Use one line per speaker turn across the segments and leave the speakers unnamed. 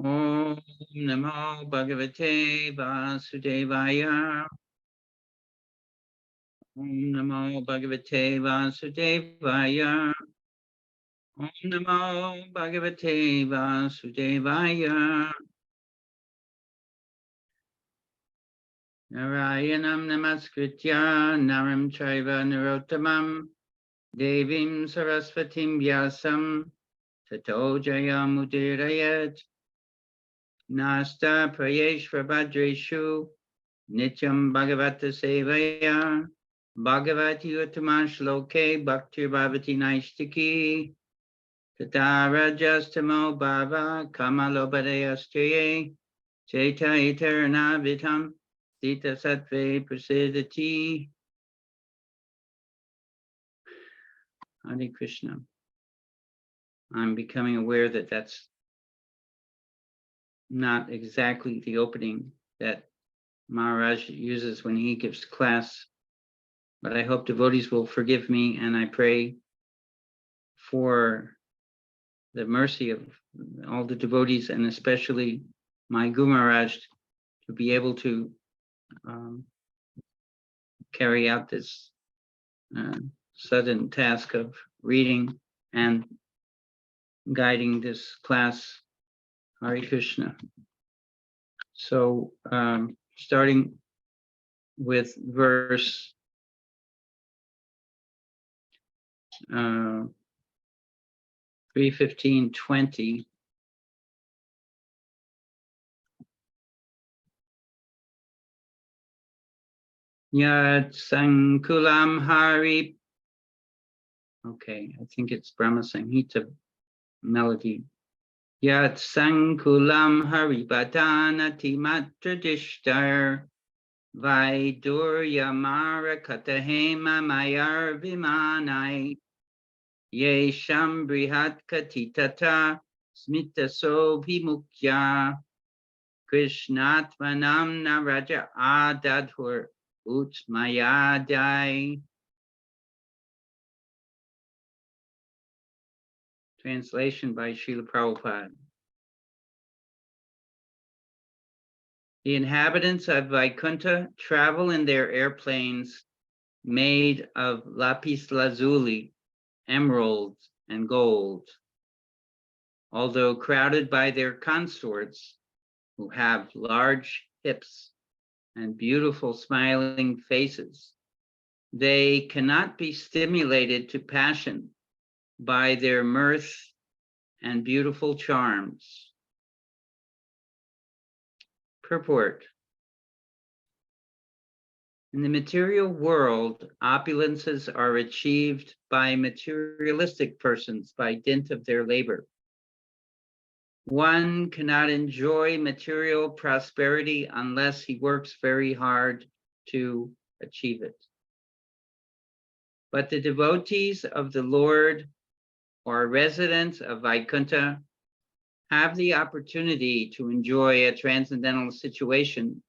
Om Namo Bhagavate Vasudevaya. Om Namo Bhagavate Vasudevaya. Om Namo Bhagavate Vasudevaya. Narayanam Namaskritya Naram Chaiva Narottamam Devim Saraswatim Vyasam Tato Jayamudirayat Nasta Prayeshva Bhadreshu Nityam Bhagavata Sevaya Bhagavati Uttama Shloke Bhakti Bhavati Naistiki Tatara Justamo Bhava Kamalobadayastaye Chaita Eterna Vitam Sita Sattve Prasidati. Hare Krishna. I'm becoming aware that that's not exactly the opening that Maharaj uses when he gives class, but I hope devotees will forgive me, and I pray for the mercy of all the devotees, and especially my Guru Maharaj, to be able to carry out this sudden task of reading and guiding this class. Hare Krishna. So starting with verse 3:15:20. Yat Sankulam Hari. Okay, I think it's Brahma Samhita melody. Yat Sankulam Hari Badanati Matradishtar Vaidurya Mara Katahema Mayar Vimanai Ye Shambrihat Katitata Smita Sobhimukya Krishnatmanam Naraja Adadhur Utmayadai. Translation by Srila Prabhupada. The inhabitants of Vaikuntha travel in their airplanes made of lapis lazuli, emeralds, and gold. Although crowded by their consorts, who have large hips and beautiful smiling faces, they cannot be stimulated to passion by their mirth and beautiful charms. Purport. In the material world, opulences are achieved by materialistic persons by dint of their labor. One cannot enjoy material prosperity unless he works very hard to achieve it. But the devotees of the Lord or residents of Vaikuntha have the opportunity to enjoy a transcendental situation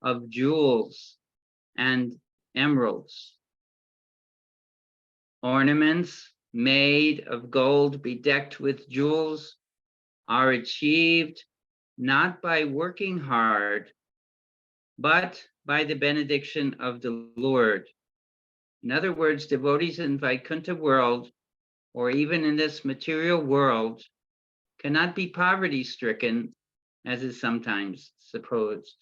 of jewels and emeralds. Ornaments made of gold bedecked with jewels are achieved not by working hard, but by the benediction of the Lord. In other words, devotees in Vaikuntha world, or even in this material world, cannot be poverty-stricken, as is sometimes supposed.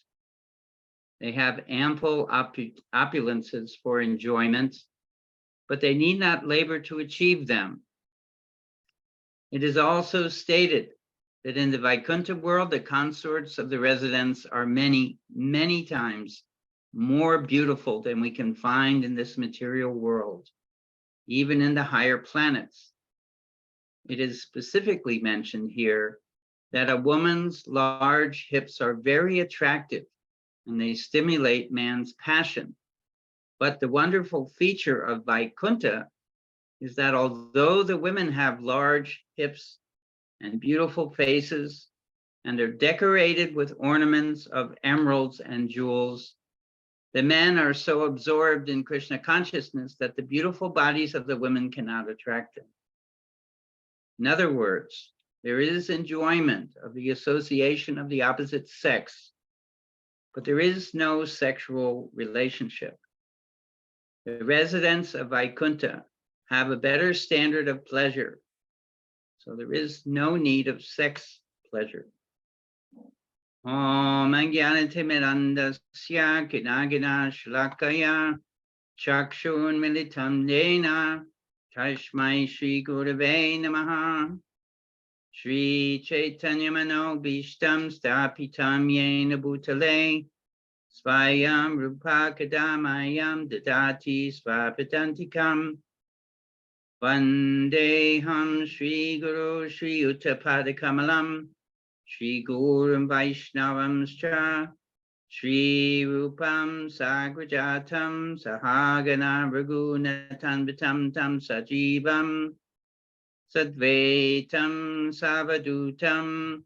They have ample opulences for enjoyment, but they need not labor to achieve them. It is also stated that in the Vaikuntha world, the consorts of the residents are many, many times more beautiful than we can find in this material world, even in the higher planets. It is specifically mentioned here that a woman's large hips are very attractive and they stimulate man's passion. But the wonderful feature of Vaikuntha is that although the women have large hips and beautiful faces, and are decorated with ornaments of emeralds and jewels, the men are so absorbed in Krishna consciousness that the beautiful bodies of the women cannot attract them. In other words, There is enjoyment of the association of the opposite sex, but there is no sexual relationship. The residents of Vaikuntha have a better standard of pleasure, so there is no need of sex pleasure. Om Ajnanatirmirandasya Kinagina Shlakaya Chakshun Militam Dena Tashmai Shri Gurave Namaha Shri Chaitanya Mano Bhishtam Stapitam Yena Bhutale Svayam Rupa Kadamayam Dadati Svapatantikam Vandeham Shri Guru Shri Uttapadakamalam Shri Gurum Vaishnavamscha Shri Rupam Sagrajatam Sahagana Raghunatanvitam Tam Sajivam Sadvaitam Savadutam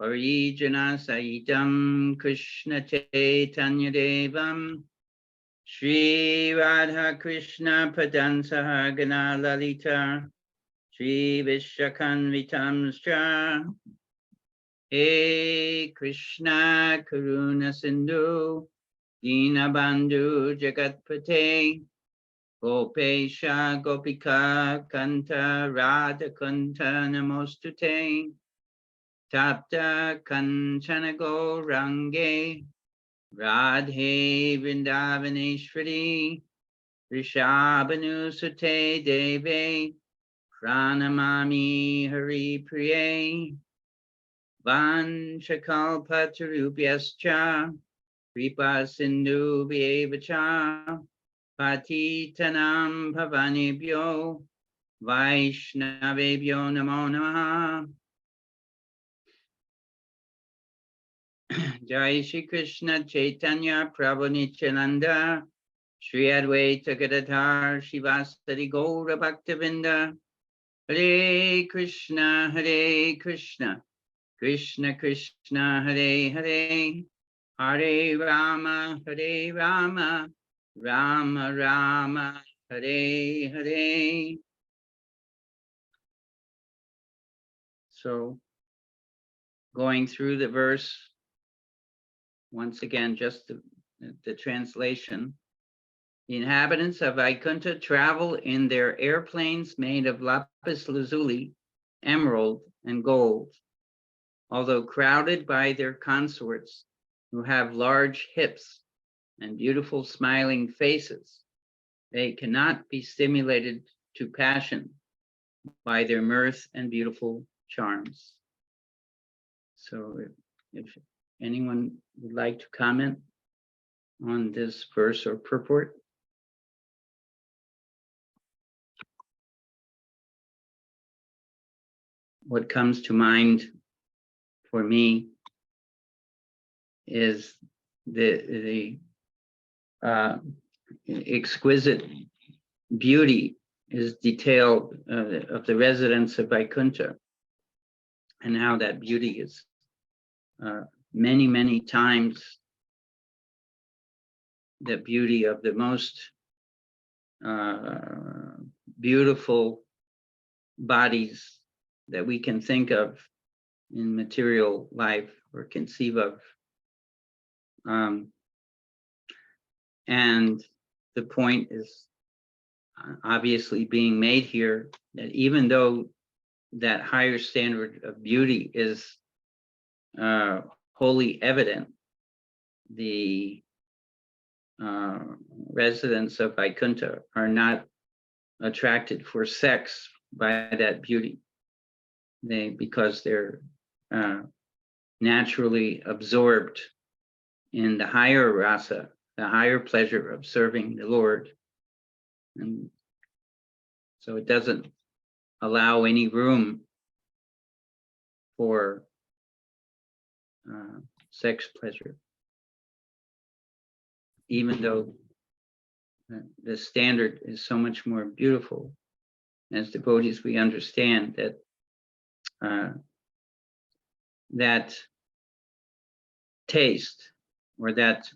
Parijana Saitam Krishna Chaitanya Devam Shri Radha Krishna Padan Sahagana Lalita Shri Vishwakanvitamscha He Krishna Karuna Sindhu Dinabandhu Jagatpate Gopesha Gopika Kanta Radha Kanta Namostute Tapta Kanchana Gourange Radhe Vrindavaneshwari Rishabhanu Sute Deve Pranamami Hari Priye Vanchakalpatarubhyascha Kripa Sindhu Vyevacha Patitanam Bhavanebhyo Vaishnavebhyo Namo Namaha Jai Shri Krishna Chaitanya Prabhu Nityananda Shri Advaita Gadadhar Shivasari Gaura Bhaktavinda Hare Krishna Krishna Krishna Hare Hare Hare Rama Rama Rama Hare Hare. So going through the verse once again, just the translation. The inhabitants of Vaikuntha travel in their airplanes made of lapis lazuli, emerald, and gold. Although crowded by their consorts who have large hips and beautiful smiling faces, they cannot be stimulated to passion by their mirth and beautiful charms. So if anyone would like to comment on this verse or purport. What comes to mind for me is the exquisite beauty is detailed of the residents of Vaikuntha, and how that beauty is many, many times the beauty of the most beautiful bodies that we can think of in material life or conceive of. And the point is obviously being made here that even though that higher standard of beauty is wholly evident, the residents of Vaikuntha are not attracted for sex by that beauty. Because they're naturally absorbed in the higher rasa, the higher pleasure of serving the Lord. And so it doesn't allow any room for sex pleasure, even though the standard is so much more beautiful. As devotees, we understand that that taste or that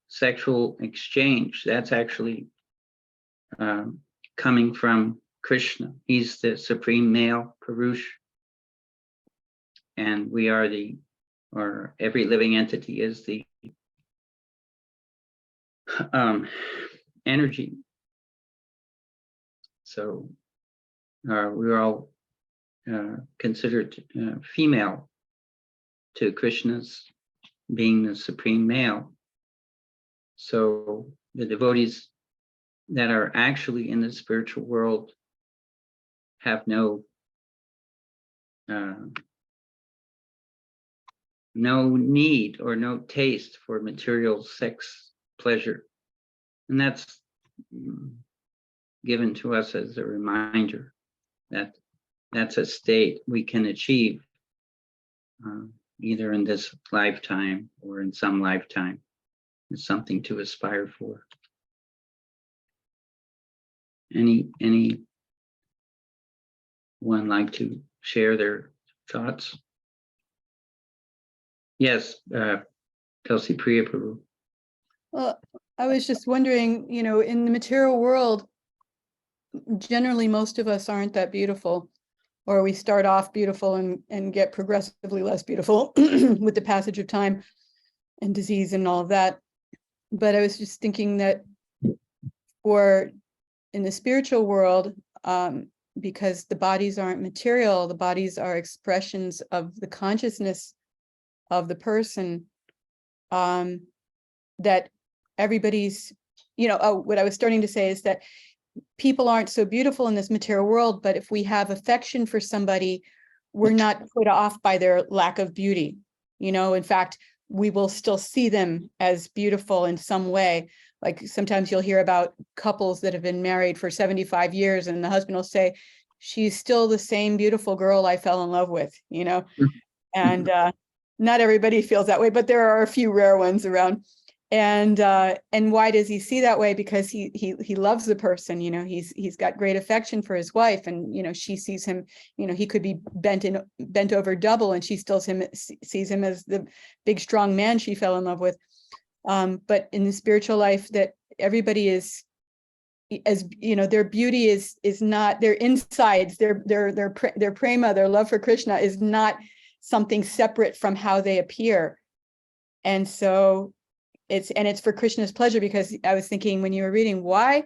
sexual exchange, that's actually coming from Krishna. He's the supreme male Purush, and we are or every living entity is the energy. So we're all considered female to Krishna's being the supreme male. So the devotees that are actually in the spiritual world have no need or no taste for material sex pleasure. And that's given to us as a reminder that that's a state we can achieve either in this lifetime or in some lifetime. It's something to aspire for. Anyone like to share their thoughts? Yes, Kelsey Priya Prabhu.
Well, I was just wondering, in the material world, generally most of us aren't that beautiful, or we start off beautiful and get progressively less beautiful with the passage of time and disease and all of that. But I was just thinking that in the spiritual world, because the bodies aren't material, the bodies are expressions of the consciousness of the person, that everybody's, what I was starting to say is that people aren't so beautiful in this material world, but if we have affection for somebody, we're not put off by their lack of beauty. In fact, we will still see them as beautiful in some way. Like sometimes you'll hear about couples that have been married for 75 years and the husband will say, she's still the same beautiful girl I fell in love with, and not everybody feels that way, but there are a few rare ones around. And why does he see that way? Because he loves the person, he's got great affection for his wife, and she sees him, he could be bent over double, and she still sees him as the big strong man she fell in love with. But in the spiritual life, that everybody is, as their beauty is not their insides, their prema, their love for Krishna is not something separate from how they appear, and so it's for Krishna's pleasure. Because I was thinking when you were reading, why,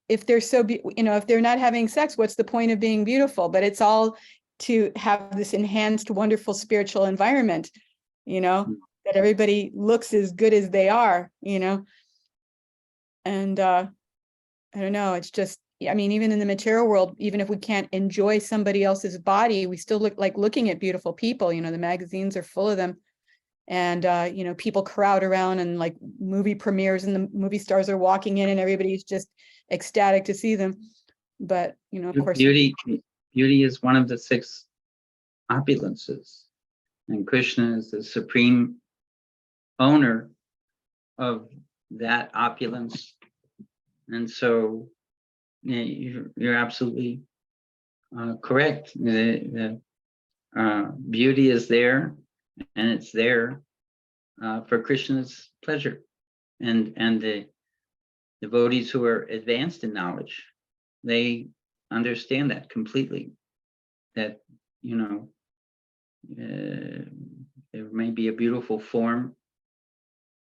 if they're so if they're not having sex, what's the point of being beautiful? But it's all to have this enhanced, wonderful spiritual environment, that everybody looks as good as they are, and I don't know, it's just, even in the material world, even if we can't enjoy somebody else's body, we still like looking at beautiful people. The magazines are full of them, and people crowd around, and like movie premieres, and the movie stars are walking in and everybody's just ecstatic to see them. But of course,
beauty is one of the 6 opulences, and Krishna is the supreme owner of that opulence. And so you're absolutely correct. The beauty is there, and it's there for Krishna's pleasure. And the devotees who are advanced in knowledge, they understand that completely. That, there may be a beautiful form,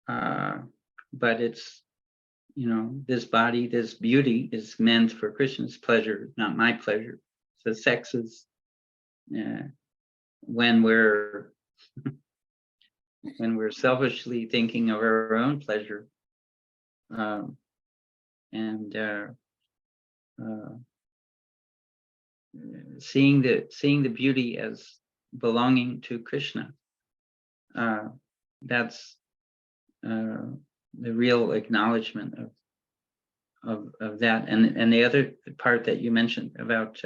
but it's, this body, this beauty is meant for Krishna's pleasure, not my pleasure. So sex is when we're selfishly thinking of our own pleasure, and seeing the beauty as belonging to Krishna. That's the real acknowledgement of that. And the other part that you mentioned about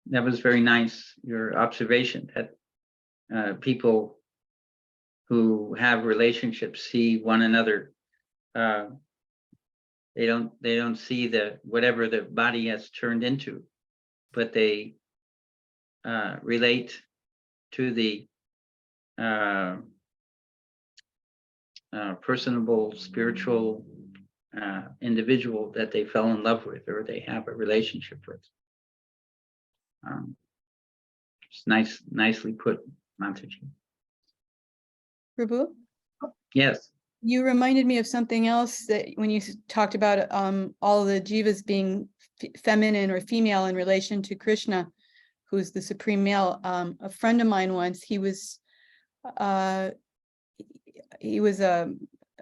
that was very nice, your observation that people who have relationships see one another. They don't see whatever the body has turned into, but they relate to the personable, spiritual individual that they fell in love with or they have a relationship with. It's nicely put, Mataji.
Prabhu,
Yes.
you reminded me of something else that when you talked about all the jivas being feminine or female in relation to Krishna, who's the supreme male. A friend of mine once, he was an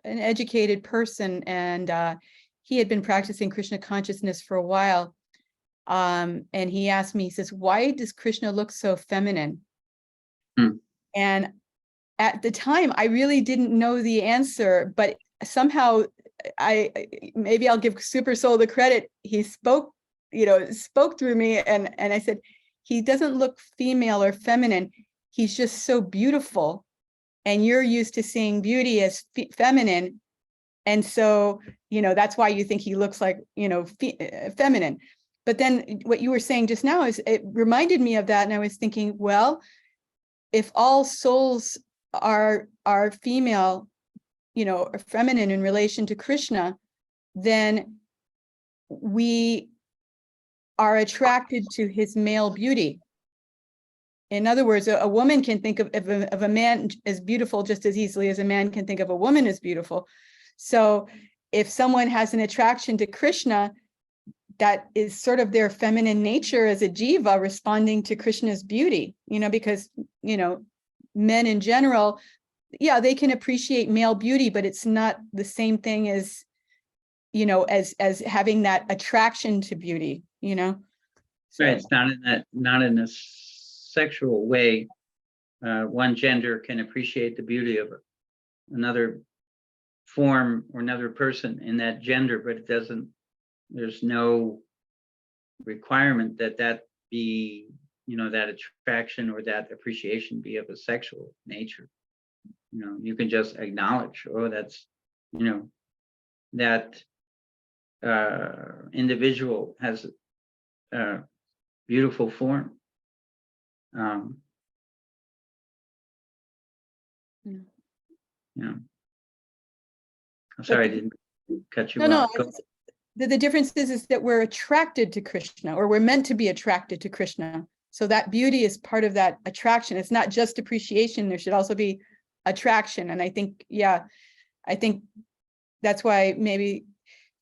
educated person, and he had been practicing Krishna consciousness for a while. And he asked me, he says, why does Krishna look so feminine? And at the time, I really didn't know the answer, but somehow maybe I'll give Super Soul the credit. He spoke through me, and I said, he doesn't look female or feminine. He's just so beautiful. And you're used to seeing beauty as feminine. And so, that's why you think he looks like, feminine. But then what you were saying just now it reminded me of that. And I was thinking, well, if all souls are female, or feminine in relation to Krishna, then we are attracted to his male beauty. In other words, a woman can think of a man as beautiful just as easily as a man can think of a woman as beautiful. So if someone has an attraction to Krishna, that is sort of their feminine nature as a jiva responding to Krishna's beauty, because, men in general, they can appreciate male beauty, but it's not the same thing as, as having that attraction to beauty, So.
Right, it's not in a sexual way. One gender can appreciate the beauty of another form or another person in that gender, but it doesn't, there's no requirement that be, that attraction or that appreciation be of a sexual nature. You can just acknowledge, oh, that's, that individual has a beautiful form. I'm sorry, I didn't cut you off.
The difference is that we're attracted to Krishna, or we're meant to be attracted to Krishna. So that beauty is part of that attraction. It's not just appreciation. There should also be attraction. And I think, that's why maybe,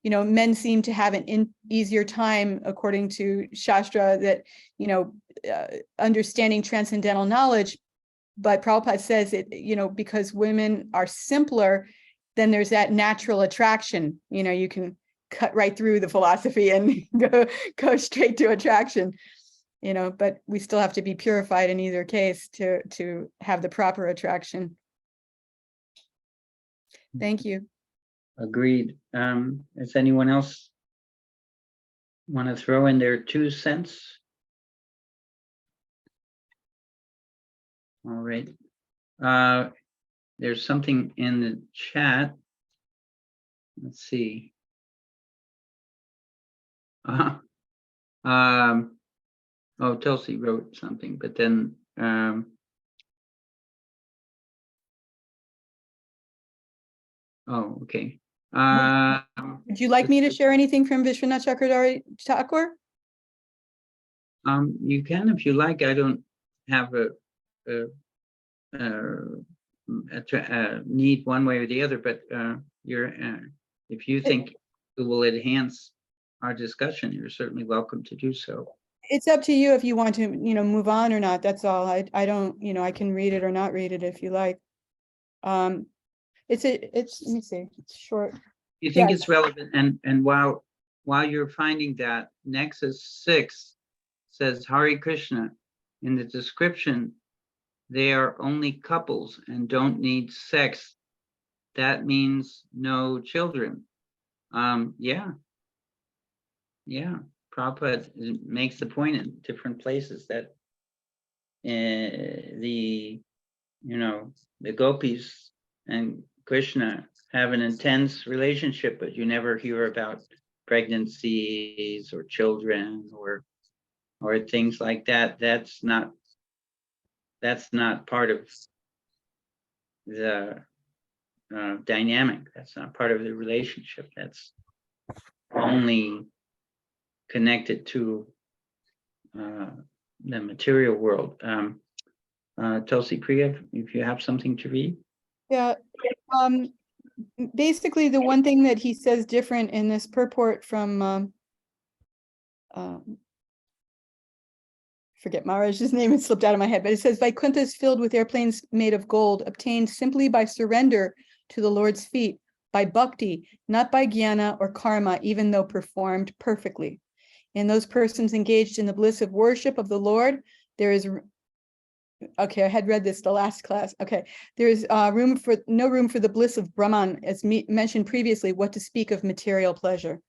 men seem to have an easier time, according to Shastra, that, understanding transcendental knowledge. But Prabhupada says it, because women are simpler, then there's that natural attraction. You can cut right through the philosophy and go straight to attraction, but we still have to be purified in either case to have the proper attraction. Thank you.
Agreed. Does anyone else want to throw in their 2 cents? All right. There's something in the chat. Let's see. Tulsi wrote something, but then okay.
Would you like me to share anything from Vishwanath Chakravarti Thakur?
You can if you like. I don't have a need one way or the other, but if you think it will enhance our discussion, you're certainly welcome to do so.
It's up to you if you want to, move on or not. That's all. I don't, I can read it or not read it if you like. It's let me see, it's short.
You think it's relevant, and while you're finding that, Nexus 6 says Hare Krishna. In the description, they are only couples and don't need sex. That means no children. Yeah. Prabhupada makes the point in different places that the gopis and Krishna have an intense relationship, but you never hear about pregnancies or children or things like that. That's not part of the dynamic. That's not part of the relationship. That's only connected to the material world. Tulsi Priya, if you have something to read.
Yeah. Basically, the one thing that he says different in this purport from forget Maharaj's name, it slipped out of my head, but it says Vaikuntha is filled with airplanes made of gold, obtained simply by surrender to the Lord's feet, by bhakti, not by jnana or karma, even though performed perfectly. In those persons engaged in the bliss of worship of the Lord, there is, okay, I had read this the last class. Okay, there is no room for the bliss of Brahman, as mentioned previously, what to speak of material pleasure.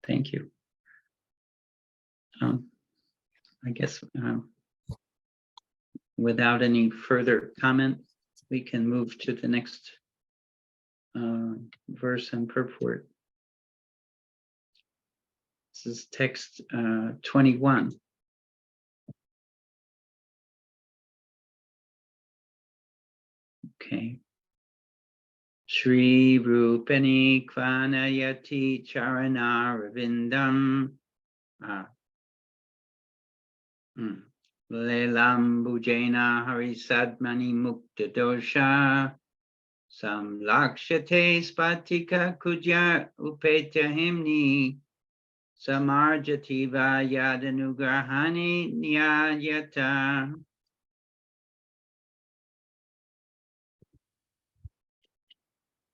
Thank you. I guess without any further comment, we can move to the next verse and purport. This is text 21. Okay. Shri Rupani Kvanayati Charanaravindam Lelambujena Harisadmani Mukta Dosha Samlakshate Spatika Kujya Upeta Himni Samarjativa Yadanugrahani Nyayata.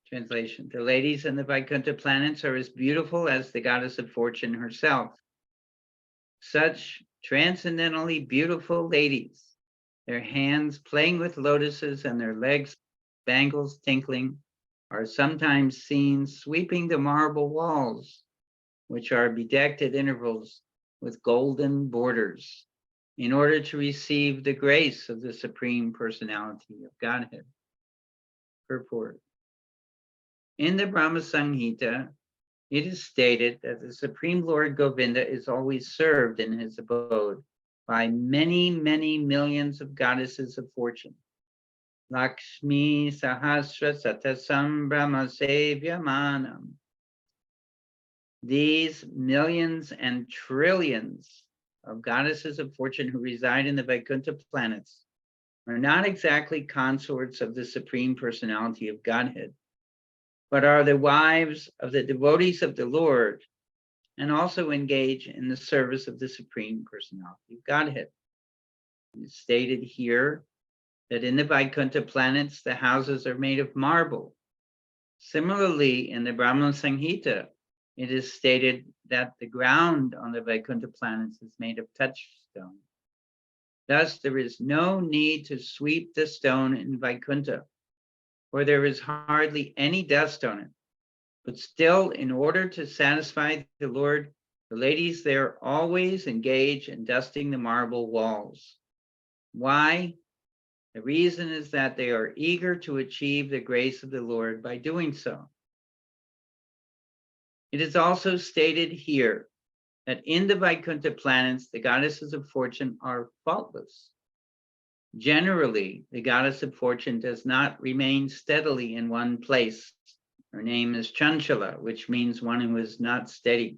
Translation. The ladies in the Vaikuntha planets are as beautiful as the goddess of fortune herself. Such transcendently beautiful ladies, their hands playing with lotuses and their legs bangles tinkling, are sometimes seen sweeping the marble walls, which are bedecked at intervals with golden borders, in order to receive the grace of the Supreme Personality of Godhead. Purport. In the Brahma Samhita, it is stated that the Supreme Lord Govinda is always served in his abode by many, many millions of goddesses of fortune. Lakshmi Sahasra Satasam Brahma Sevyamanam. These millions and trillions of goddesses of fortune who reside in the Vaikuntha planets are not exactly consorts of the Supreme Personality of Godhead, but are the wives of the devotees of the Lord and also engage in the service of the Supreme Personality of Godhead. It's stated here that in the Vaikuntha planets, the houses are made of marble. Similarly, in the Brahma Samhita, it is stated that the ground on the Vaikuntha planets is made of touchstone. Thus, there is no need to sweep the stone in Vaikuntha, for there is hardly any dust on it. But still, in order to satisfy the Lord, the ladies there always engage in dusting the marble walls. Why? The reason is that they are eager to achieve the grace of the Lord by doing so. It is also stated here that in the Vaikuntha planets, the goddesses of fortune are faultless. Generally, the goddess of fortune does not remain steadily in one place. Her name is Chanchala, which means one who is not steady.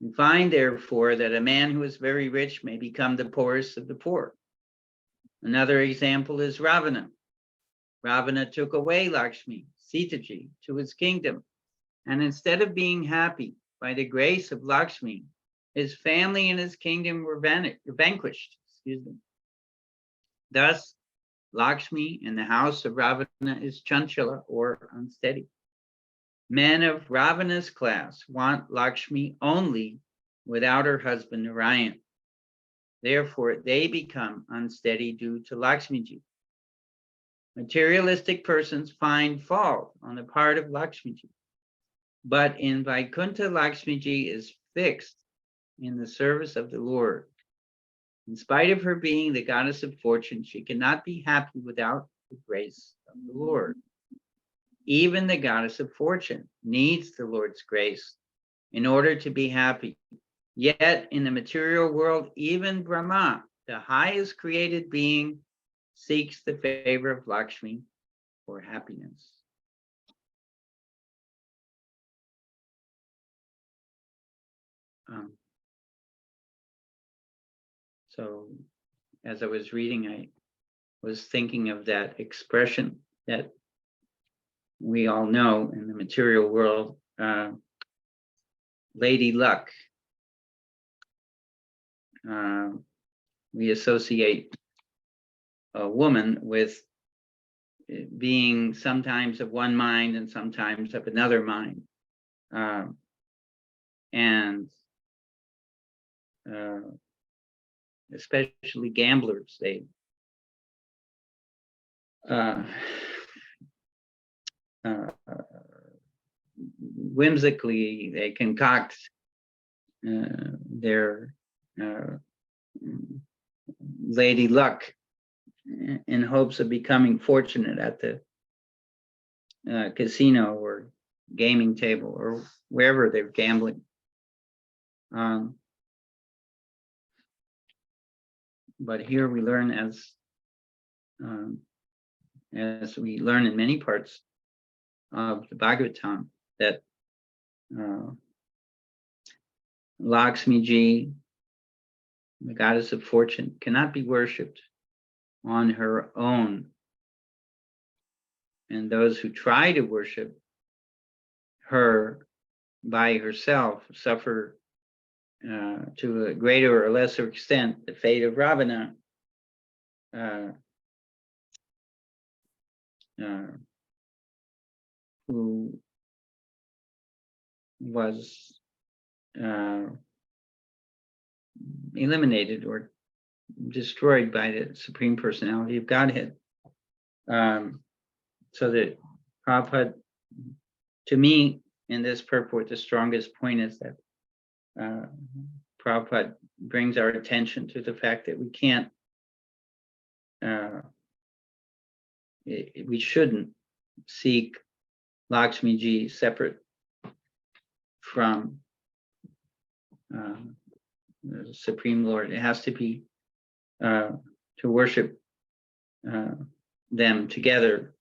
We find, therefore, that a man who is very rich may become the poorest of the poor. Another example is Ravana. Ravana took away Lakshmi, Sitaji, to his kingdom, and instead of being happy by the grace of Lakshmi, his family and his kingdom were vanquished. Thus, Lakshmi in the house of Ravana is Chanchala, or unsteady. Men of Ravana's class want Lakshmi only without her husband Narayan. Therefore, they become unsteady due to Lakshmiji. Materialistic persons find fault on the part of Lakshmiji. But in Vaikuntha, Lakshmiji is fixed in the service of the Lord. In spite of her being the goddess of fortune, she cannot be happy without the grace of the Lord. Even the goddess of fortune needs the Lord's grace in order to be happy. Yet in the material world, even Brahma, the highest created being, seeks the favor of Lakshmi for happiness. So as I was reading, I was thinking of that expression that we all know in the material world, Lady Luck. We associate a woman with being sometimes of one mind and sometimes of another mind. And especially gamblers, they whimsically, they concoct their lady luck in hopes of becoming fortunate at the casino or gaming table or wherever they're gambling. But here we learn, as we learn in many parts of the Bhagavatam, that Lakshmi Ji, the goddess of fortune, cannot be worshipped on her own. And those who try to worship her by herself suffer to a greater or lesser extent the fate of Ravana, who was eliminated or destroyed by the Supreme Personality of Godhead. So that Prabhupada, to me, in this purport, the strongest point is that Prabhupada brings our attention to the fact that we can't, we shouldn't seek Lakshmi Ji separate from the Supreme Lord. It has to be to worship them together,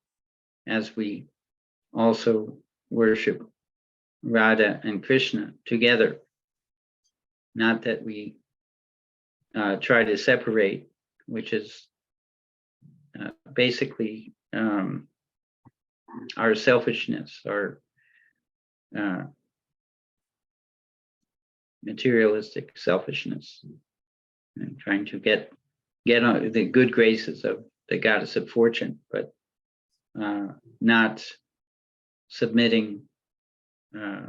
as we also worship Radha and Krishna together. Not that we try to separate, which is basically our selfishness, our materialistic selfishness, and trying to get on the good graces of the goddess of fortune, but not submitting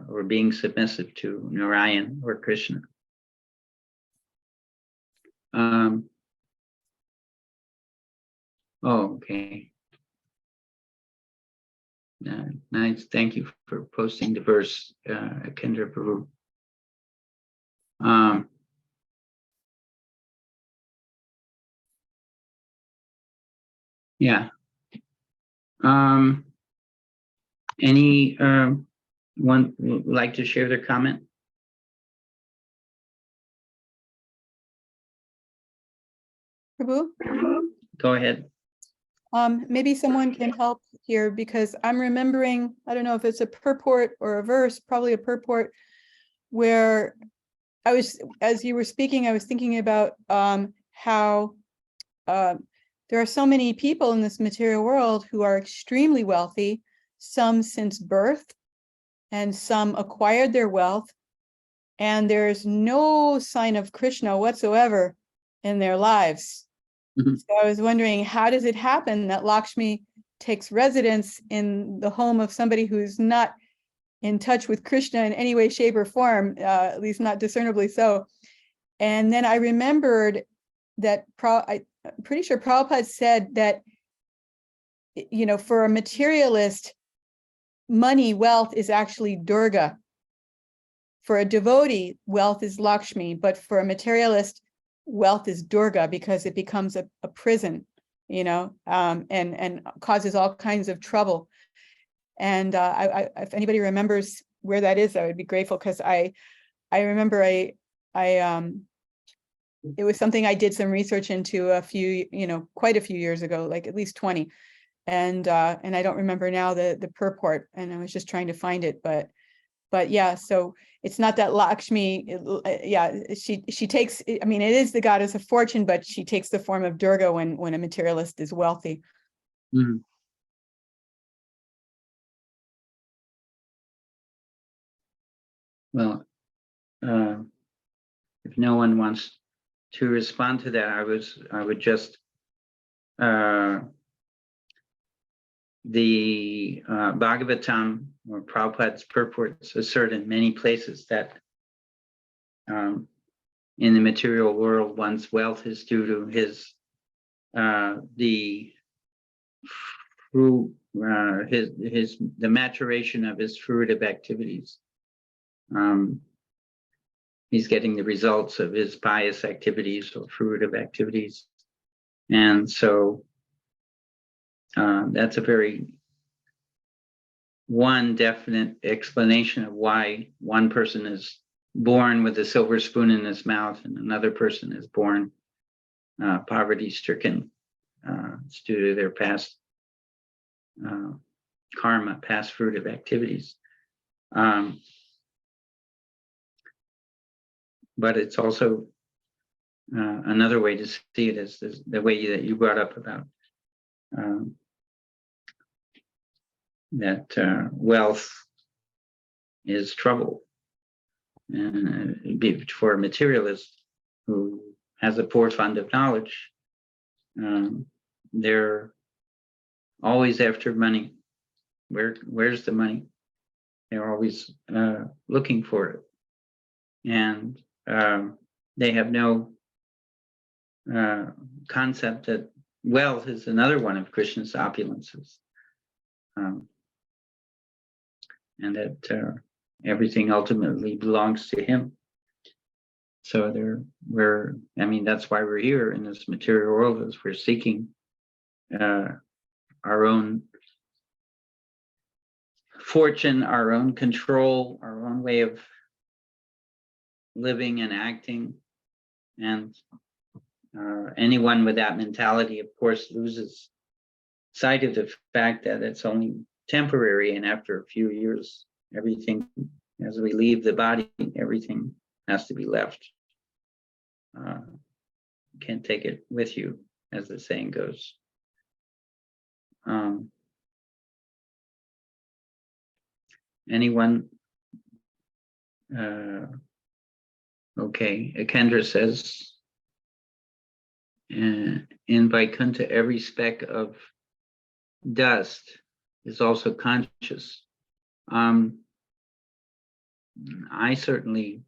or being submissive to Narayan or Krishna. Okay. Nice. Thank you for posting the verse, Kendra Prabhu. Yeah. Any one would like to share their comment?
Prabhu?
Go ahead.
Maybe someone can help here, because I'm remembering, I don't know if it's a purport or a verse, probably a purport, where I was, as you were speaking, I was thinking about how there are so many people in this material world who are extremely wealthy, some since birth, and some acquired their wealth, and there's no sign of Krishna whatsoever in their lives. So I was wondering, how does it happen that Lakshmi takes residence in the home of somebody who's not in touch with Krishna in any way, shape, or form, at least not discernibly so? And then I remembered that I'm pretty sure Prabhupada said that, you know, for a materialist, money, wealth is actually Durga. For a devotee, wealth is Lakshmi, but for a materialist, wealth is Durga, because it becomes a prison, you know, and causes all kinds of trouble. And if anybody remembers where that is, I would be grateful, because I remember it was something I did some research into quite a few years ago, like at least 20. And I don't remember now the purport, and I was just trying to find it, but But yeah, so it's not that Lakshmi, yeah, she takes, I mean, it is the goddess of fortune, but she takes the form of Durga when a materialist is wealthy.
Mhm. Well, if no one wants to respond to that, I would just the Bhagavatam or Prabhupada's purports assert in many places that in the material world, one's wealth is due to his the fruit, the maturation of his fruitive activities. He's getting the results of his pious activities or fruitive activities, and so that's a very one definite explanation of why one person is born with a silver spoon in his mouth and another person is born poverty-stricken. It's due to their past karma, past fruitive activities. But it's also another way to see it is the way that you brought up about that wealth is trouble. And for a materialist who has a poor fund of knowledge, they're always after money. Where's the money? They're always looking for it. And they have no concept that wealth is another one of Krishna's opulences. And that everything ultimately belongs to him. So that's why we're here in this material world, is we're seeking our own fortune, our own control, our own way of living and acting. And anyone with that mentality, of course, loses sight of the fact that it's only temporary, and after a few years, everything, as we leave the body, everything has to be left. You can't take it with you, as the saying goes. Anyone? Okay, Akendra says, in Vaikuntha, every speck of dust is also conscious. I certainly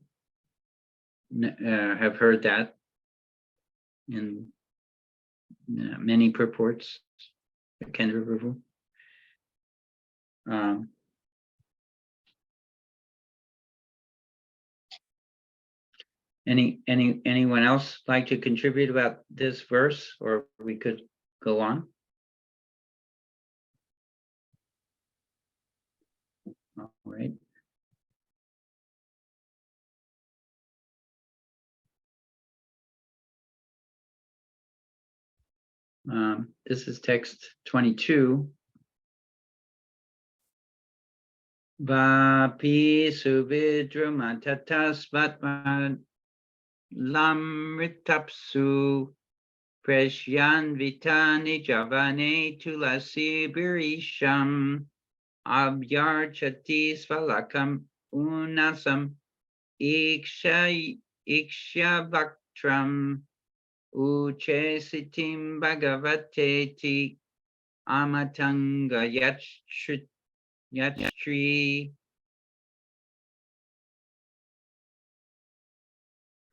have heard that in many purports, Akendra Prabhu. Anyone else like to contribute about this verse, or we could go on? All right. This is text 22. Vapi subidramatatasvatman lamritapsu preshyan vitani javane tulasi birisham abhyarchati svalakam unasam ikshavaktram uchesitim bhagavateti amatanga yatri.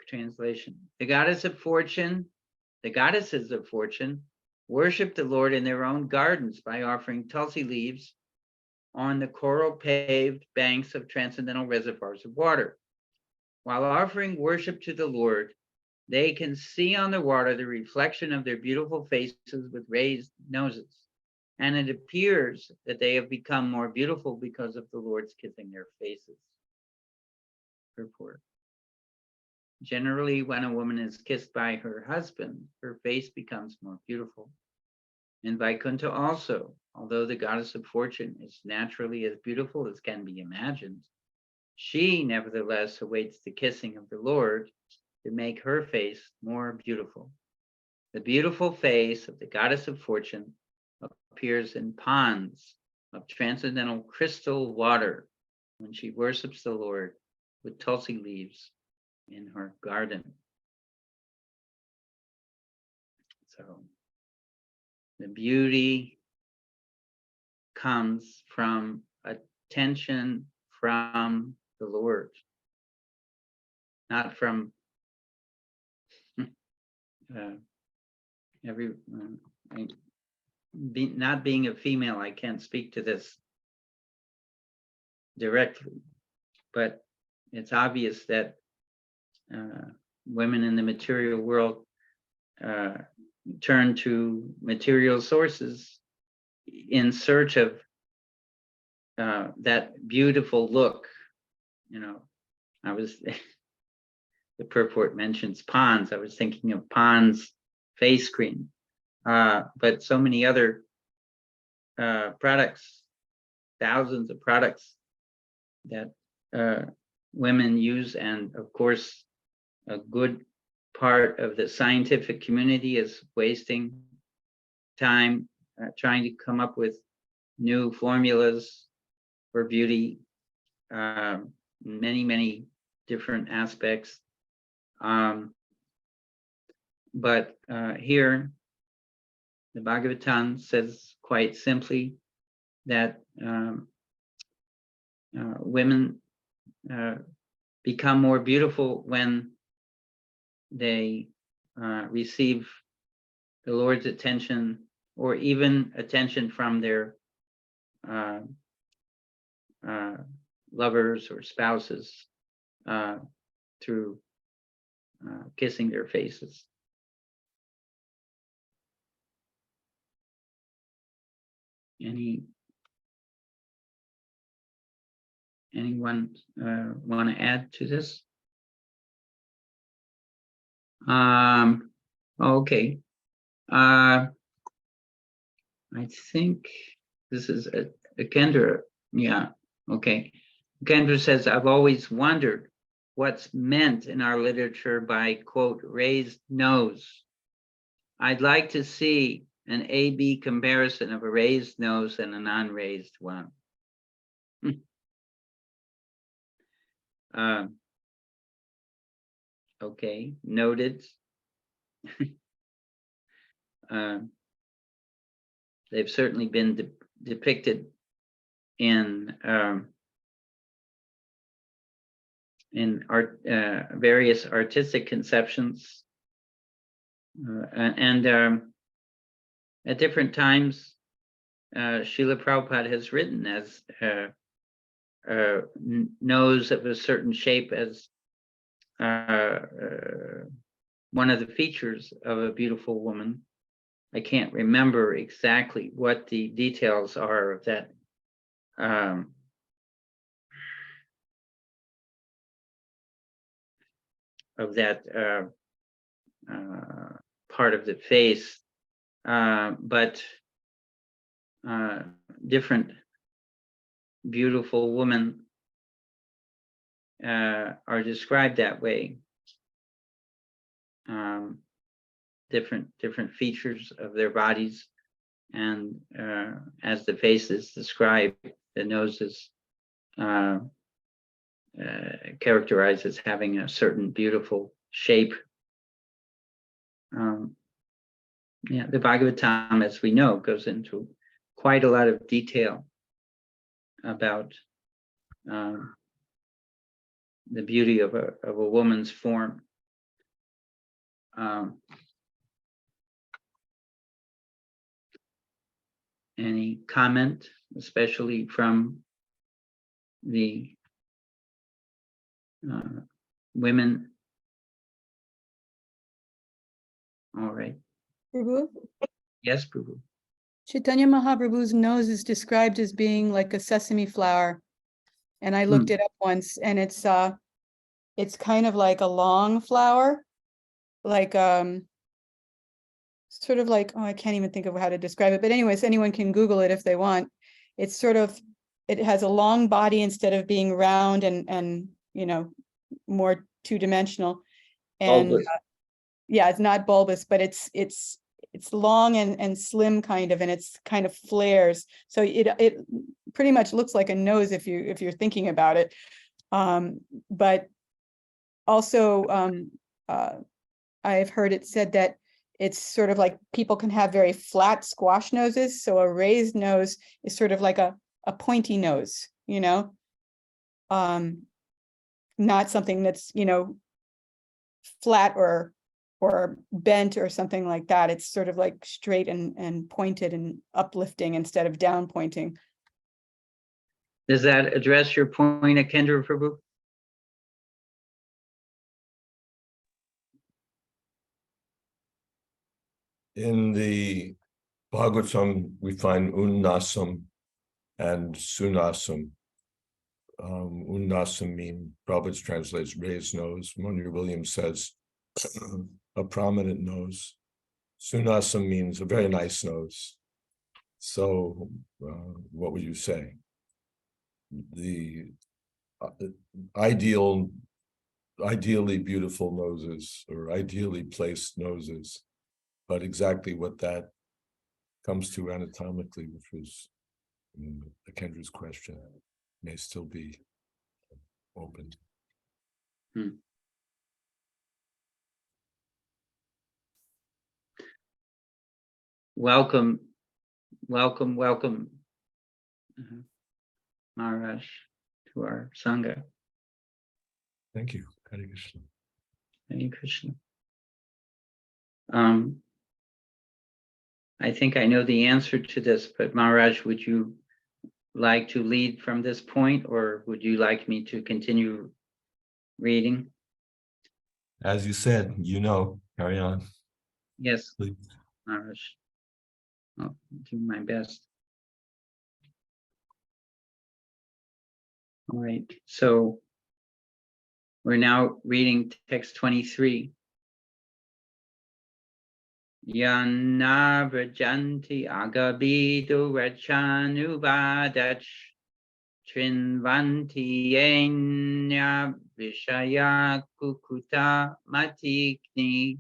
Translation: the goddesses of fortune worship the Lord in their own gardens by offering tulsi leaves on the coral paved banks of transcendental reservoirs of water. While offering worship to the Lord, they can see on the water the reflection of their beautiful faces with raised noses, and it appears that they have become more beautiful because of the Lord's kissing their faces. Purport: generally, when a woman is kissed by her husband, her face becomes more beautiful. In Vaikuntha also, although the goddess of fortune is naturally as beautiful as can be imagined, she nevertheless awaits the kissing of the Lord to make her face more beautiful. The beautiful face of the goddess of fortune appears in ponds of transcendental crystal water when she worships the Lord with tulsi leaves in her garden. So the beauty comes from attention from the Lord, not from not being a female. I can't speak to this directly, but it's obvious that women in the material world turn to material sources in search of that beautiful look. I was the purport mentions ponds. I was thinking of Pond's face cream, but so many other products, thousands of products that women use, and of course, a good part of the scientific community is wasting time trying to come up with new formulas for beauty, many different aspects. But here, the Bhagavatam says quite simply that women become more beautiful when they receive the Lord's attention, or even attention from their lovers or spouses through kissing their faces. Anyone want to add to this? Okay. I think this is a Kendra. Yeah. Okay. Kendra says, I've always wondered what's meant in our literature by, quote, raised nose. I'd like to see an A-B comparison of a raised nose and a non-raised one. Okay, noted. They've certainly been depicted in art, various artistic conceptions, and at different times, Srila Prabhupada has written as nose of a certain shape as one of the features of a beautiful woman. I can't remember exactly what the details are of that part of the face, but different beautiful women are described that way. Different features of their bodies, and as the face is described, the nose is characterized as having a certain beautiful shape. Yeah, the Bhagavatam, as we know, goes into quite a lot of detail about the beauty of a woman's form. Any comment, especially from the women? All right.
Prabhu?
Yes, Prabhu.
Chaitanya Mahaprabhu's nose is described as being like a sesame flower. And I looked it up once, and it's kind of like a long flower, like sort of like, oh, I can't even think of how to describe it. But anyways, anyone can Google it if they want. It's sort of it has a long body instead of being round and more two-dimensional. And
Bulbous.
yeah, it's not bulbous, but it's long and slim kind of, and it's kind of flares. So it pretty much looks like a nose if you're thinking about it. But also I've heard it said that it's sort of like people can have very flat squash noses. So a raised nose is sort of like a pointy nose, not something that's, flat or bent or something like that. It's sort of like straight and pointed and uplifting instead of down pointing.
Does that address your point, Kendra Prabhu?
In the Bhagavatam, we find unnasam and sunasam. Unnasam mean, Prabhupada translates raised nose. Munir Williams says a prominent nose. Sunasam means a very nice nose. So what would you say? The ideally beautiful noses or ideally placed noses, but exactly what that comes to anatomically, which was the Kendra's question, may still be open.
Welcome, Maharaj, to our Sangha.
Thank you. Hare Krishna.
Hare Krishna. I think I know the answer to this, but Maharaj, would you like to lead from this point, or would you like me to continue reading?
As you said, carry on.
Yes,
Please.
Maharaj. I'll do my best. All right, so we're now reading text 23. Yana Vrajanti Agabido Rachanuvadach Trinvanti Enya Vishaya Kukuta Matikni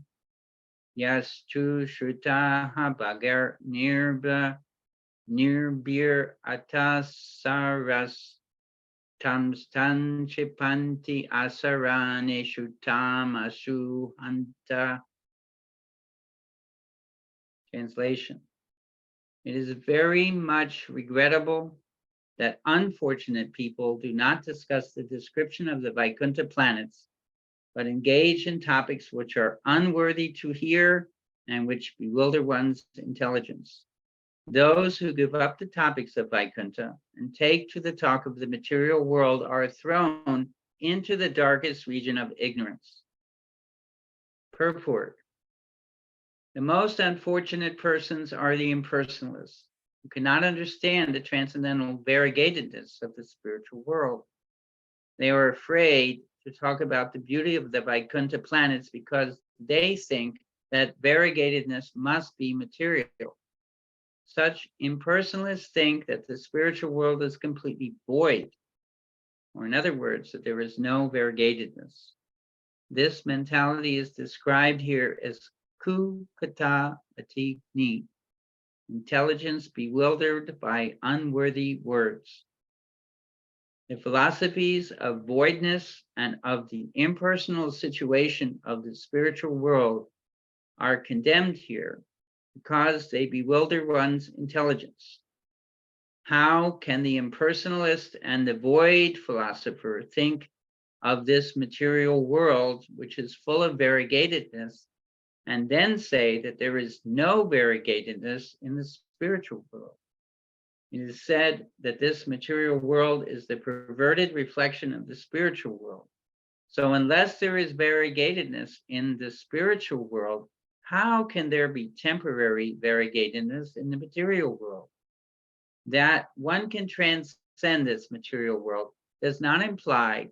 Yastu Shrutaha Bagar Nirbir Atasaras Tamstan Chipanti Asarane Shutam Asuhanta. Translation. It is very much regrettable that unfortunate people do not discuss the description of the Vaikuntha planets, but engage in topics which are unworthy to hear and which bewilder one's intelligence. Those who give up the topics of Vaikuntha and take to the talk of the material world are thrown into the darkest region of ignorance. Purport. The most unfortunate persons are the impersonalists, who cannot understand the transcendental variegatedness of the spiritual world. They are afraid to talk about the beauty of the Vaikuntha planets because they think that variegatedness must be material. Such impersonalists think that the spiritual world is completely void, or in other words, that there is no variegatedness. This mentality is described here as Kukata Atigni, intelligence bewildered by unworthy words. The philosophies of voidness and of the impersonal situation of the spiritual world are condemned here because they bewilder one's intelligence. How can the impersonalist and the void philosopher think of this material world, which is full of variegatedness, and then say that there is no variegatedness in the spiritual world? It is said that this material world is the perverted reflection of the spiritual world. So unless there is variegatedness in the spiritual world, how can there be temporary variegatedness in the material world? That one can transcend this material world does not imply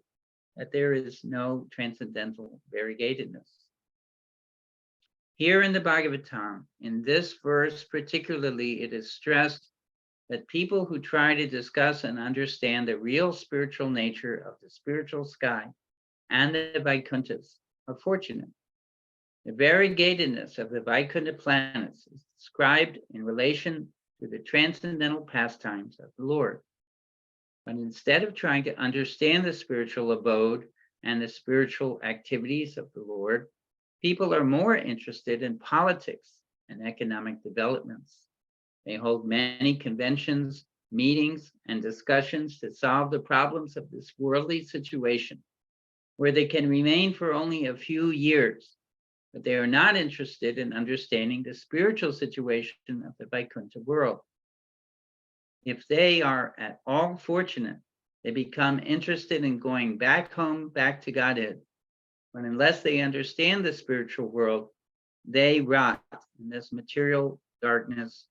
that there is no transcendental variegatedness. Here in the Bhagavatam, in this verse particularly, it is stressed that people who try to discuss and understand the real spiritual nature of the spiritual sky and the Vaikunthas are fortunate. The variegatedness of the Vaikuntha planets is described in relation to the transcendental pastimes of the Lord. But instead of trying to understand the spiritual abode and the spiritual activities of the Lord, people are more interested in politics and economic developments. They hold many conventions, meetings, and discussions to solve the problems of this worldly situation, where they can remain for only a few years, but they are not interested in understanding the spiritual situation of the Vaikuntha world. If they are at all fortunate, they become interested in going back home, back to Godhead. But unless they understand the spiritual world, they rot in this material darkness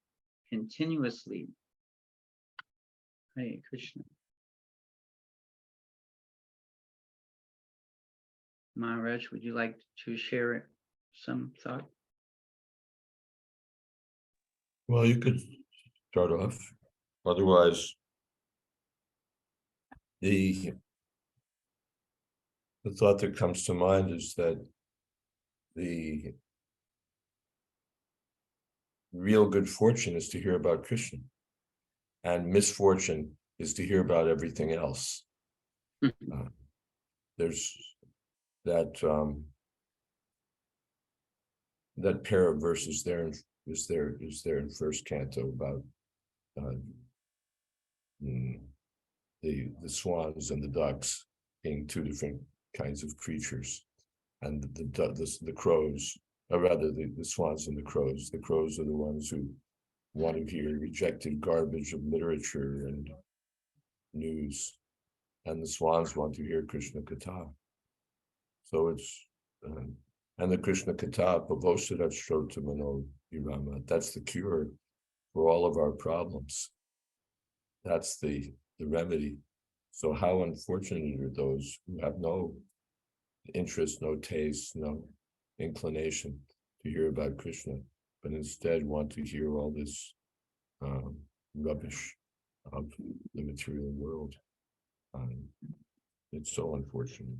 continuously. Hare Krishna. Maharaj, would you like to share some thought?
Well, you could start off. Otherwise, the thought that comes to mind is that the real good fortune is to hear about Krishna, and misfortune is to hear about everything else. There's that that pair of verses there is there in first canto about the swans and the ducks being two different kinds of creatures, and the crows, or rather the swans and the crows. The crows are the ones who want to hear rejected garbage of literature and news, and the swans want to hear Krishna Katha. So it's and the Krishna Katha, Pavosadat Shrotamano Virama, that's the cure for all of our problems. That's the remedy. So how unfortunate are those who have no interest, no taste, no inclination to hear about Krishna, but instead want to hear all this rubbish of the material world. It's so unfortunate.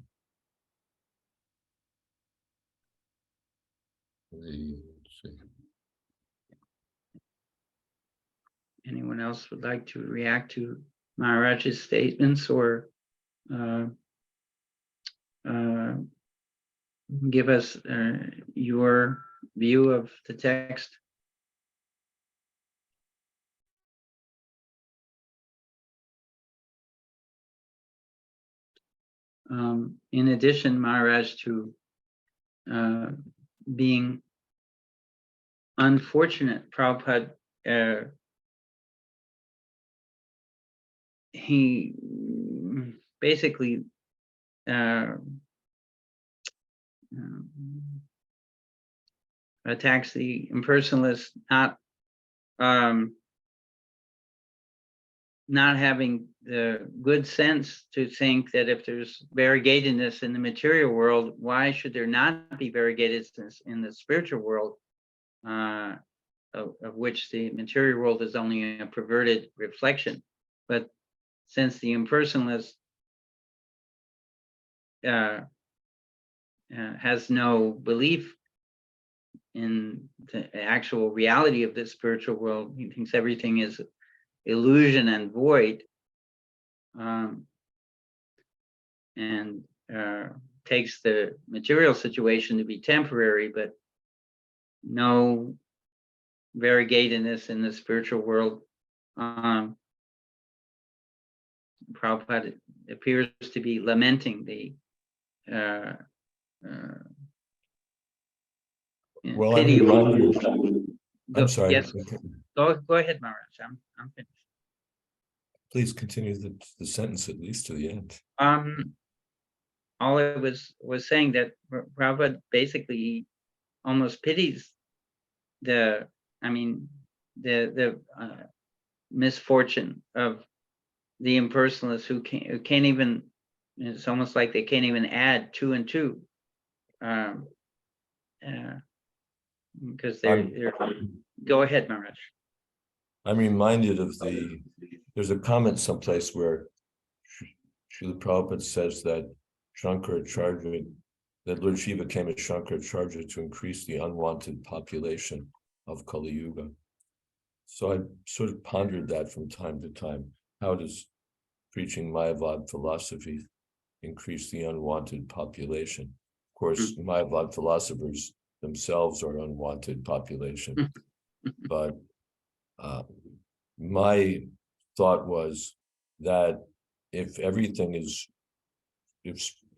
Anyone else would like to react to Maharaj's statements or give us your view of the text? In addition, Maharaj, to being unfortunate, Prabhupada, he basically attacks the impersonalists not having the good sense to think that if there's variegatedness in the material world, why should there not be variegatedness in the spiritual world, of which the material world is only a perverted reflection. But since the impersonalist has no belief in the actual reality of the spiritual world, he thinks everything is illusion and void, and takes the material situation to be temporary, but no variegatedness in the spiritual world. Prabhupada appears to be lamenting the
well,
pity.
I'm sorry.
Yes, go ahead, Maharaj. I'm finished.
Please continue the sentence at least to the end.
All I was saying that Prabhupada basically almost pities the misfortune of the impersonalists who can't even. It's almost like they can't even add 2 and 2, because they're. Go ahead, Maharaj.
I'm reminded of there's a comment someplace where Srila Prabhupada says that Lord Shiva came as Shankaracharya to increase the unwanted population of Kali Yuga. So I sort of pondered that from time to time. How does preaching Mayavad philosophy increase the unwanted population? Of course, Mayavad philosophers themselves are unwanted population. But my thought was that if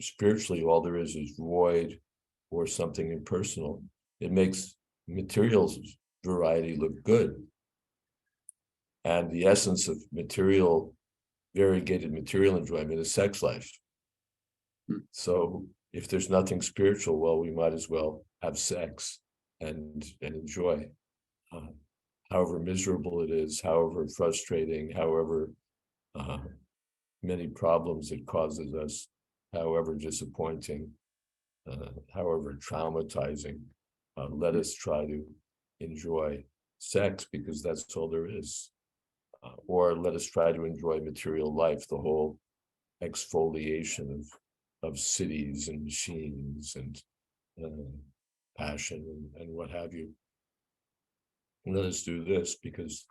spiritually all there is void or something impersonal, it makes material variety look good. And the essence of variegated material enjoyment is sex life. So if there's nothing spiritual, well, we might as well have sex and enjoy. However miserable it is, however frustrating, however many problems it causes us, however disappointing, however traumatizing, let us try to enjoy sex because that's all there is. Or let us try to enjoy material life, the whole exfoliation of cities and machines and passion and what have you. And let us do this because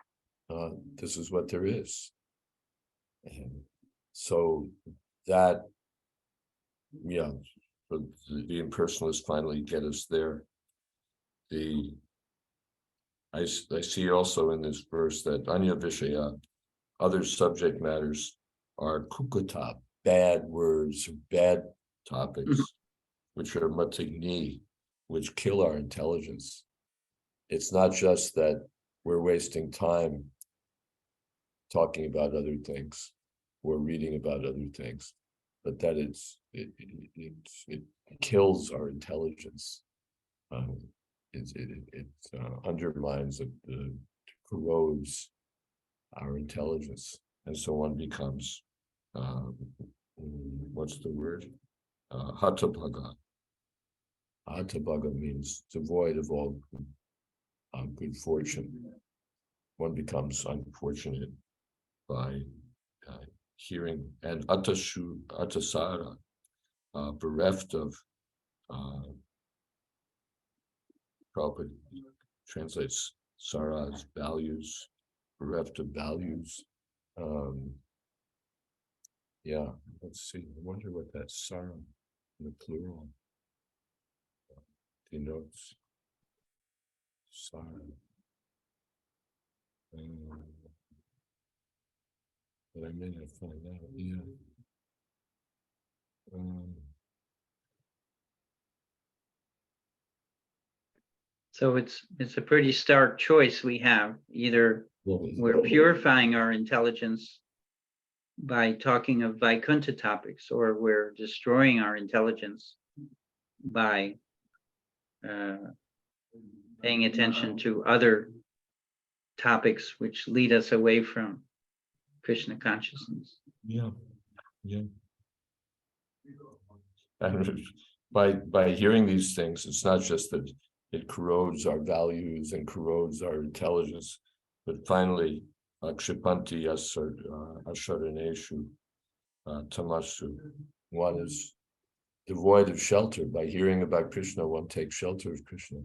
this is what there is. And so that, the impersonalists finally get us there. I see also in this verse that Anya Vishaya, other subject matters, are kukuta, bad words, bad topics, which are matigni, which kill our intelligence. It's not just that we're wasting time talking about other things or reading about other things, but that it kills our intelligence. It undermines it, corrodes our intelligence, and so one becomes what's the word? Hattabhaga. Hattabhaga means devoid of all good fortune. One becomes unfortunate by hearing, and atasara, bereft of. Prabhupada translates Sara as values, bereft of values. Let's see. I wonder what that Sara in the plural denotes. Sara. But I may not find out. Yeah.
So it's a pretty stark choice we have. Either we're purifying our intelligence by talking of Vaikuntha topics, or we're destroying our intelligence by paying attention to other topics which lead us away from Krishna consciousness.
Yeah. And by hearing these things, it's not just that it corrodes our values and corrodes our intelligence, but finally, Kshipanti Asharaneshu Tamasu, one is devoid of shelter. By hearing about Krishna, one takes shelter of Krishna.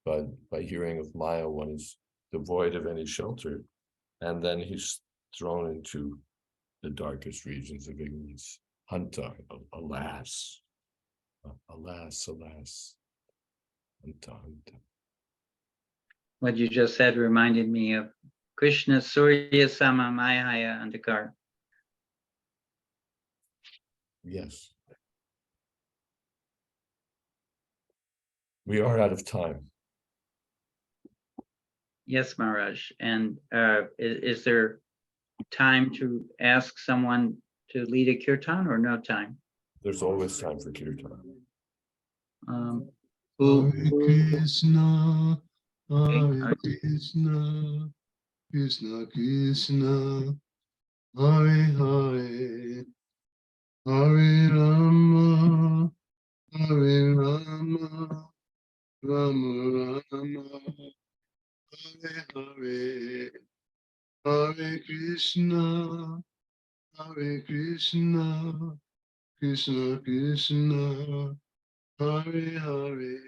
But by hearing of Maya, one is devoid of any shelter. And then he's thrown into the darkest regions of ignorance. Hanta, alas. Alas. Hanta.
What you just said reminded me of Krishna Surya Sama Mayaya Andhakar.
Yes. We are out of time.
Yes, Maharaj. And is there time to ask someone to lead a kirtan or no time?
There's always time for kirtan.
Who?
Krishna, Hare
Okay.
Krishna, Krishna Krishna, Hare Hare, Hare Rama, Hare Rama, Rama Rama, Hare Hare. Hare Krishna, Hare Krishna, Krishna Krishna, Hare Hare,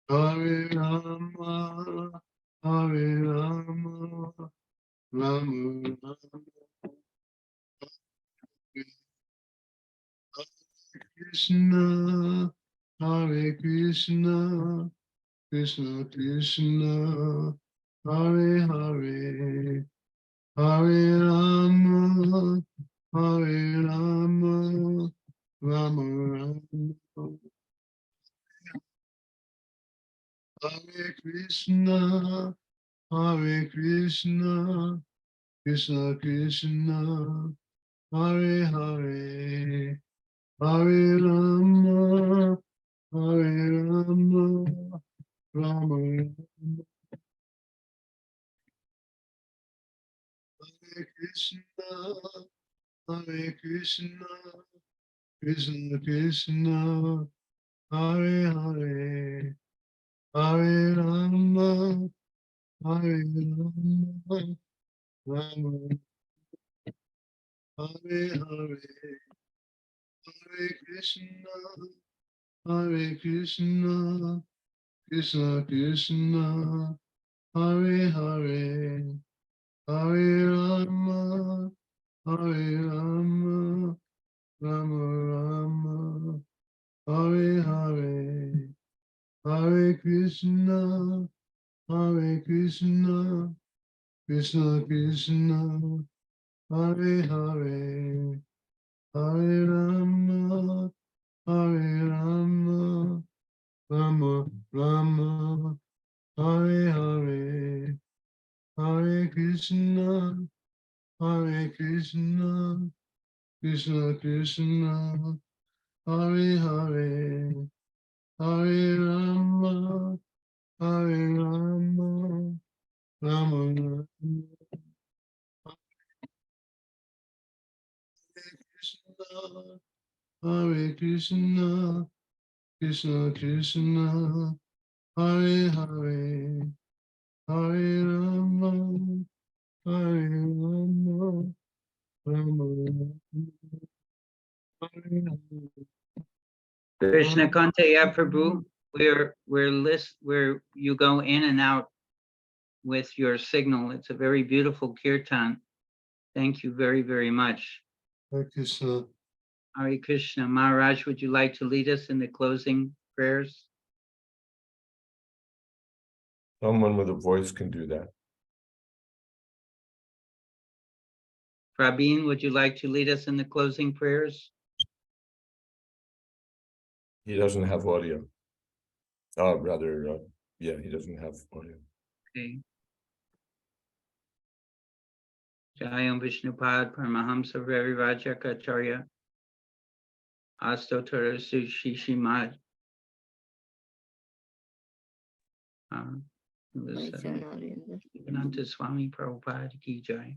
Hare Rama, Hare Rama, Rama Rama, Hare Krishna, Hare Krishna, Krishna Krishna, Hare Hare, Hare Rama, Hare Rama, Rama Rama, Hare Krishna, Hare Krishna, Krishna Krishna, Hare Hare, Hare Rama, Hare Rama, Rama Rama, Hare Krishna, Hare Krishna, Krishna Krishna, Hare Hare, Hare Rama, Hare Rama, Rama Hare Hare, Hare Krishna, Hare Krishna, Krishna Krishna, Hare Hare, Hare Rama, Hare Rama, Rama Rama, Hare Hare, Hare Krishna, Hare Krishna, Krishna Krishna, Hare Hare, Hare Rama, Hare Rama, Rama Rama, Hare Hare, Hare Krishna, Hare Krishna, Krishna Krishna, Hare Hare, Hare Rama, Hare Rama, Rama Rama, Hare Krishna, Hare Krishna, Krishna Krishna, Hare Hare, Hare Rama, Hare Rama, Rama Rama, Hare Hare.
Krishna Kantaya Prabhu, where you go in and out with your signal. It's a very beautiful kirtan. Thank you very, very much.
Hare Krishna.
Hare Krishna. Maharaj, would you like to lead us in the closing prayers?
Someone with a voice can do that.
Prabeen, would you like to lead us in the closing prayers?
He doesn't have audio. Yeah, he doesn't have audio.
Okay. Jayam Vishnupad Paramahamsa Ravirajaka Astottara Srimad. Jayadvaita Swami Prabhupada ki jai.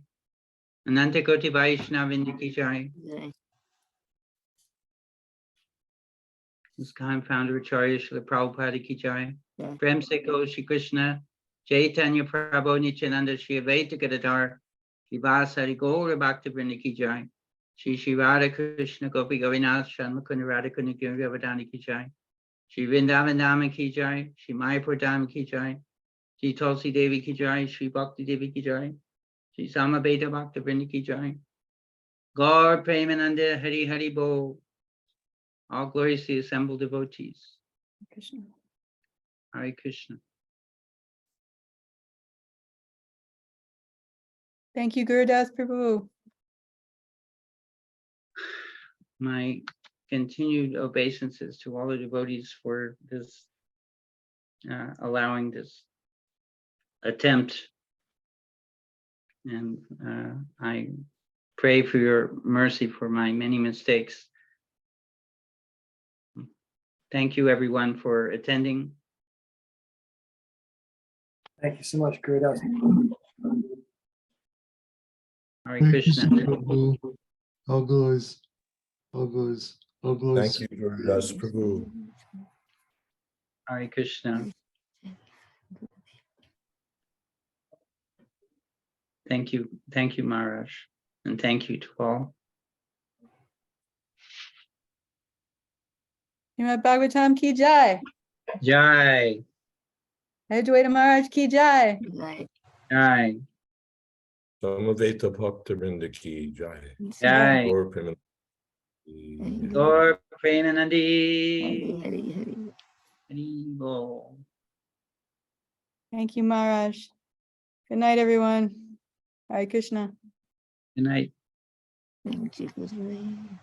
Ananta Koti Vaishnavinda ki jai. ISKCON founder Acharya Srila Prabhupada ki jai. Prem se ko Shri Krishna Chaitanya Prabhu Nityananda Shri Advaita Gadadhar Shivasari Gaura Bhakta Vrinda ki jai. Shri Radha Krishna Gopi Govinath Shanmukunda Radha Kunda Giravardhani ki jai. Shri Vrindavan Dhama ki jai. Shri Mayapur Dhama ki jai. Shri Tulsi Devi ki jai. Shri Bhakti Devi ki jai. Shri Samabeta Bhakta Vrinda ki jai. Gaur Premananda Hari Hari Bol. All glories to the assembled devotees.
Krishna.
Hare Krishna.
Thank you, Gurudas Prabhu.
My continued obeisances to all the devotees for this, allowing this attempt. And I pray for your mercy for my many mistakes. Thank you, everyone, for attending.
Thank you so much, Gurudas.
Hare
Hare
Krishna.
Krishna Prabhu. All glories, all glories, all glories.
Thank you, Gurudas Prabhu.
Hare Krishna. Thank you, Maharaj, and thank you to all.
Srimad Bhagavatam ki jai.
Jai,
Jayadvaita Maharaj ki jai.
jai,
Samaveta Bhaktarinda ki jai.
jai.
Gaur Premanandi.
Gaur Premanandi.
Hari Hari.
Hari Bol.
Thank you, Maharaj. Good night, everyone. Hare Krishna.
Good night.
Thank you, Hari.